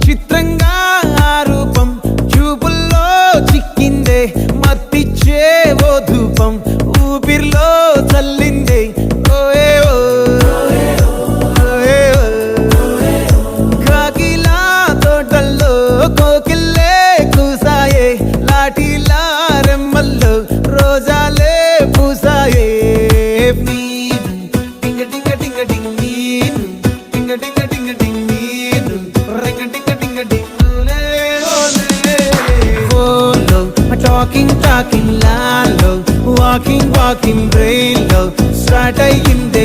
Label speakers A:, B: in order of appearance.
A: చిత్రంగా ఆ రూపం చూపుల్లో చిక్కిందే మత్తిచ్చే ఓ ధూపం ఊపిరిలో చల్లిందే ఓయే కాకిలా తోటల్లో కోకిల్లే కూసాయే లాఠీలా రెమ్మల్లో రోజాలే పూసాయే టింగ టింగ టింగ టింగ్ నీను టింగ టింగ టింగ టింగ్ నీను రింగ టింగ టింగ టింగ్ ఓలో టాకింగ్ టాకింగ్ లాలో వాకింగ్ వాకింగ్ బ్రెయిన్ లో స్టార్ట్ అయ్యింది